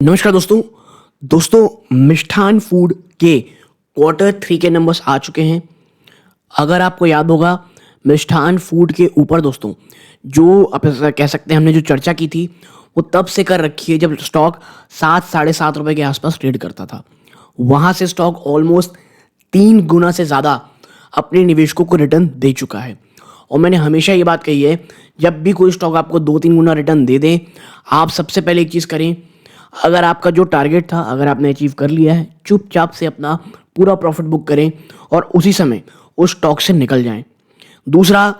नमस्कार दोस्तों मिष्ठान फूड के Q3 के नंबर्स आ चुके हैं। अगर आपको याद होगा मिष्ठान फूड के ऊपर दोस्तों जो आप ऐसा कह सकते हैं हमने जो चर्चा की थी वो तब से कर रखी है जब स्टॉक 7-7.5 रुपए के आसपास ट्रेड करता था। वहाँ से स्टॉक ऑलमोस्ट 3 गुना से ज़्यादा अपने निवेशकों को रिटर्न दे चुका है। और मैंने हमेशा ये बात कही है, जब भी कोई स्टॉक आपको 2-3 गुना रिटर्न दे दे, आप सबसे पहले एक चीज़ करें, अगर आपका जो टारगेट था अगर आपने अचीव कर लिया है, चुपचाप से अपना पूरा प्रॉफिट बुक करें और उसी समय उस स्टॉक से निकल जाएं। दूसरा,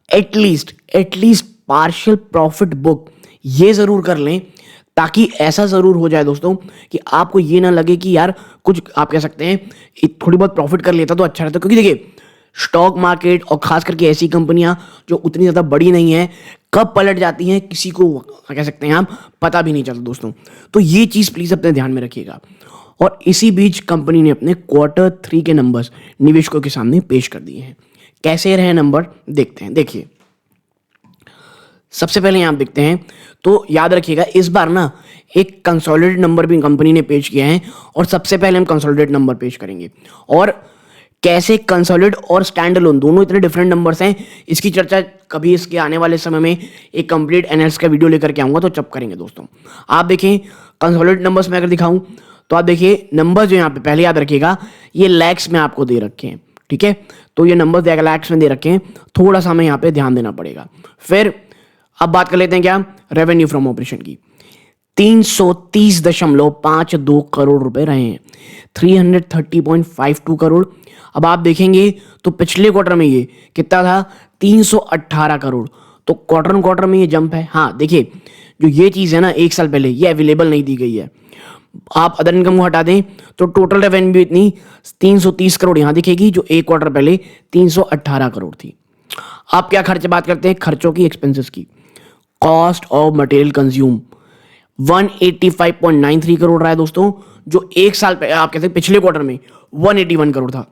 एटलीस्ट पार्शियल प्रॉफिट बुक ये ज़रूर कर लें, ताकि ऐसा ज़रूर हो जाए दोस्तों कि आपको ये ना लगे कि यार कुछ आप कह सकते हैं थोड़ी बहुत प्रॉफिट कर लेता तो अच्छा रहता। क्योंकि देखिए स्टॉक मार्केट और खास करके ऐसी कंपनियां जो उतनी ज़्यादा बड़ी नहीं है, कब पलट जाती हैं किसी को कह सकते हैं आप पता भी नहीं चलता दोस्तों। तो ये चीज़ प्लीज़ अपने ध्यान में रखिएगा। और इसी बीच कंपनी ने अपने Q3 के नंबर्स निवेशकों के सामने पेश कर दिए हैं। कैसे रहे नंबर देखते हैं। देखिए सबसे पहले यहाँ देखते हैं, तो याद रखिएगा इस बार ना एक कंसोलिडेटेड नंबर भी कंपनी ने पेश किया है और सबसे पहले हम कंसोलिडेटेड नंबर पेश करेंगे। और कैसे कंसोलिडेट और स्टैंड अलोन दोनों इतने डिफरेंट नंबर्स हैं, इसकी चर्चा कभी इसके आने वाले समय में एक कंप्लीट एनालिसिस का वीडियो लेकर के आऊँगा, तो चप करेंगे दोस्तों। आप देखें कंसोलिडेट नंबर्स में अगर दिखाऊं तो आप देखिए नंबर जो यहाँ पे पहले याद रखिएगा ये लैक्स में आपको दे रखे हैं, ठीक है। तो ये नंबर लैक्स में दे रखे हैं, थोड़ा सा हमें यहाँ पे ध्यान देना पड़ेगा। फिर अब बात कर लेते हैं क्या रेवेन्यू फ्रॉम ऑपरेशन की। 330.52 करोड़ रुपए रहे हैं, 330.52 करोड़। अब आप देखेंगे तो पिछले क्वार्टर में ये कितना था, 318 करोड़। तो क्वार्टर ऑन क्वार्टर में ये जंप है। हाँ देखिए जो ये चीज़ है ना, एक साल पहले ये अवेलेबल नहीं दी गई है। आप अदर इनकम को हटा दें तो टोटल रेवेन्यू भी इतनी 330 करोड़ यहाँ दिखेगी, जो एक क्वार्टर पहले 318 करोड़ थी। आप क्या खर्च बात करते हैं, खर्चों की, एक्सपेंसेस की। Cost of material consume 185.93 crore रहा है दोस्तों, जो एक साल पहले आप कहते हैं पिछले क्वार्टर में 181 करोड़ था।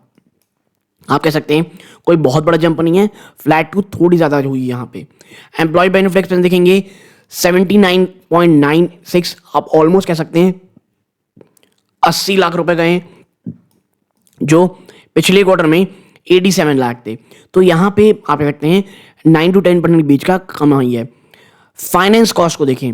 आप कह सकते हैं कोई बहुत बड़ा जंप नहीं है, फ्लैट टू थोड़ी ज़्यादा हुई है यहाँ पे। एम्प्लॉय बेनिफिट एक्सपेंस देखेंगे 79.96, आप ऑलमोस्ट कह सकते हैं 80 लाख रुपए गए, जो पिछले क्वार्टर में 87 लाख थे। तो यहाँ पे आप कह सकते हैं 9 to 10% के बीच का कमाई है। फाइनेंस कॉस्ट को देखें,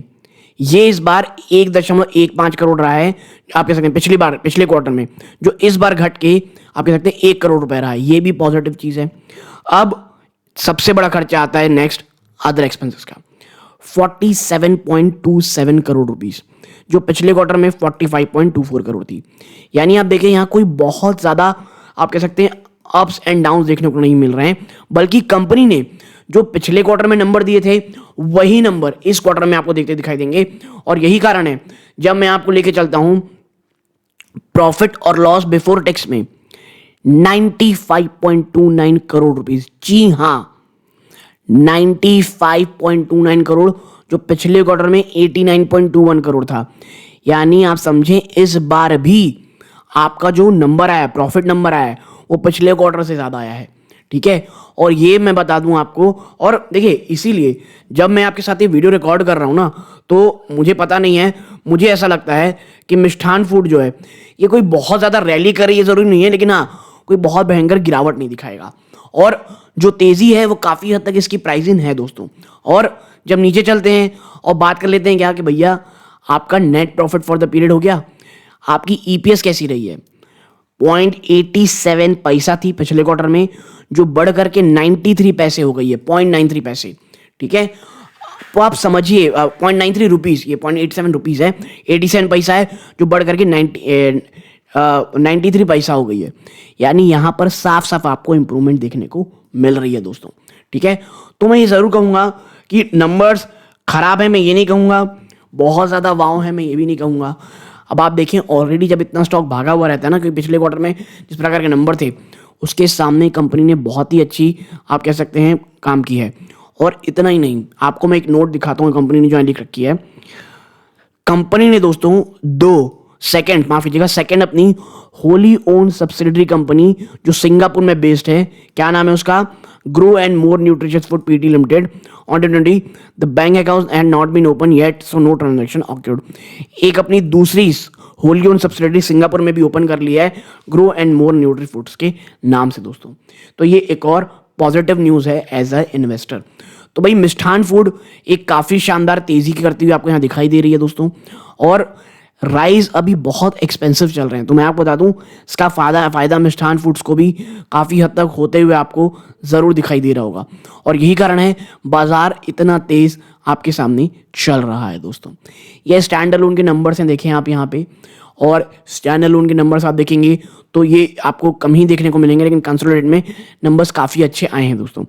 ये इस बार 1.15 करोड़ रहा है, आप कह सकते हैं पिछले क्वार्टर में, जो इस बार घट के आप कह सकते हैं 1 करोड़ रुपए रहा है। ये भी पॉजिटिव चीज़ है। अब सबसे बड़ा खर्चा आता है नेक्स्ट अदर एक्सपेंसेस का, 47.27 करोड़ रुपीस, जो पिछले क्वार्टर में 45.24 करोड़ थी। यानी आप देखें यहाँ कोई बहुत ज़्यादा आप कह सकते हैं अप्स एंड डाउन्स देखने को नहीं मिल रहे हैं, बल्कि कंपनी ने जो पिछले क्वार्टर में नंबर दिए थे वही नंबर इस क्वार्टर में आपको देखते दिखाई देंगे। और यही कारण है जब मैं आपको लेके चलता हूं प्रॉफिट और लॉस बिफोर टैक्स में 95.29 करोड़ रुपीस। जी हां 95.29 करोड़, जो पिछले क्वार्टर में 89.21 करोड़ था। यानी आप समझें इस बार भी आपका जो नंबर आया, प्रॉफिट नंबर आया, वो पिछले क्वार्टर से ज़्यादा आया है, ठीक है। और ये मैं बता दूं आपको, और देखिए इसीलिए जब मैं आपके साथ ये वीडियो रिकॉर्ड कर रहा हूं ना, तो मुझे पता नहीं है, मुझे ऐसा लगता है कि मिष्ठान फूड जो है ये कोई बहुत ज़्यादा रैली कर रही है, ज़रूरी नहीं है, लेकिन हाँ कोई बहुत भयंकर गिरावट नहीं दिखाएगा। और जो तेज़ी है वो काफ़ी हद तक इसकी प्राइसिंग है दोस्तों। और जब नीचे चलते हैं और बात कर लेते हैं क्या कि भैया आपका net profit for the period हो गया, आपकी EPS कैसी रही है, 0.87 पैसा थी पिछले क्वार्टर में, जो बढ़ करके 93 पैसे हो गई है, 0.93 पैसे, ठीक है। तो आप समझिए 0.93 रुपीज़, ये 0.87 रुपीज़ है, 87 पैसा है, जो बढ़ करके 93 पैसा हो गई है। यानी यहाँ पर साफ साफ आपको इंप्रूवमेंट देखने को मिल रही है दोस्तों, ठीक है। तो मैं ये ज़रूर कहूँगा कि नंबर्स खराब है, मैं ये नहीं कहूँगा, बहुत ज़्यादा वाव है, मैं ये भी नहीं कहूँगा। अब आप देखें ऑलरेडी जब इतना स्टॉक भागा हुआ रहता है ना, क्योंकि पिछले क्वार्टर में जिस प्रकार के नंबर थे उसके सामने कंपनी ने बहुत ही अच्छी आप कह सकते हैं काम की है। और इतना ही नहीं, आपको मैं एक नोट दिखाता हूँ कंपनी ने जो लिख रखी है। कंपनी ने दोस्तों सेकंड अपनी होली ओन सब्सिडरी कंपनी जो सिंगापुर में बेस्ड है, क्या नाम है उसका, Grow and More Nutritious Food PT Limited on 2020, the bank accounts had not been opened yet, so no transaction occurred. एक अपनी दूसरी होली ओन सब्सिडरी सिंगापुर में भी ओपन कर लिया है grow and more nutri foods के नाम से दोस्तों। तो ये एक और पॉजिटिव न्यूज़ है एज अ इन्वेस्टर। तो भाई मिष्ठान फूड एक काफ़ी शानदार तेज़ी करती हुई आपको यहाँ दिखाई दे रही है दोस्तों, और राइस अभी बहुत एक्सपेंसिव चल रहे हैं। तो मैं आपको बता दूं इसका फ़ायदा मिष्ठान फूड्स को भी काफ़ी हद तक होते हुए आपको ज़रूर दिखाई दे रहा होगा, और यही कारण है बाज़ार इतना तेज़ आपके सामने चल रहा है दोस्तों। ये स्टैंड अलोन के नंबर्स हैं, देखें आप यहाँ पे, और स्टैंड अलोन के नंबर्स आप देखेंगे तो ये आपको कम ही देखने को मिलेंगे, लेकिन कंसोलिडेटेड में नंबर्स काफ़ी अच्छे आए हैं दोस्तों।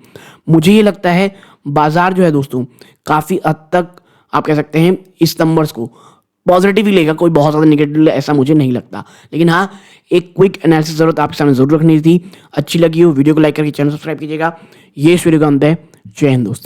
मुझे ये लगता है बाज़ार जो है दोस्तों काफ़ी हद तक आप कह सकते हैं इस नंबर्स को पॉजिटिव ही लेगा, कोई बहुत ज़्यादा नेगेटिव ऐसा मुझे नहीं लगता। लेकिन हाँ, एक क्विक एनालिसिस ज़रूरत आपके सामने ज़रूर रखनी थी। अच्छी लगी हो वीडियो को लाइक करके चैनल सब्सक्राइब कीजिएगा। ये इस वीडियो का अंत है। जय हिंद दोस्तों।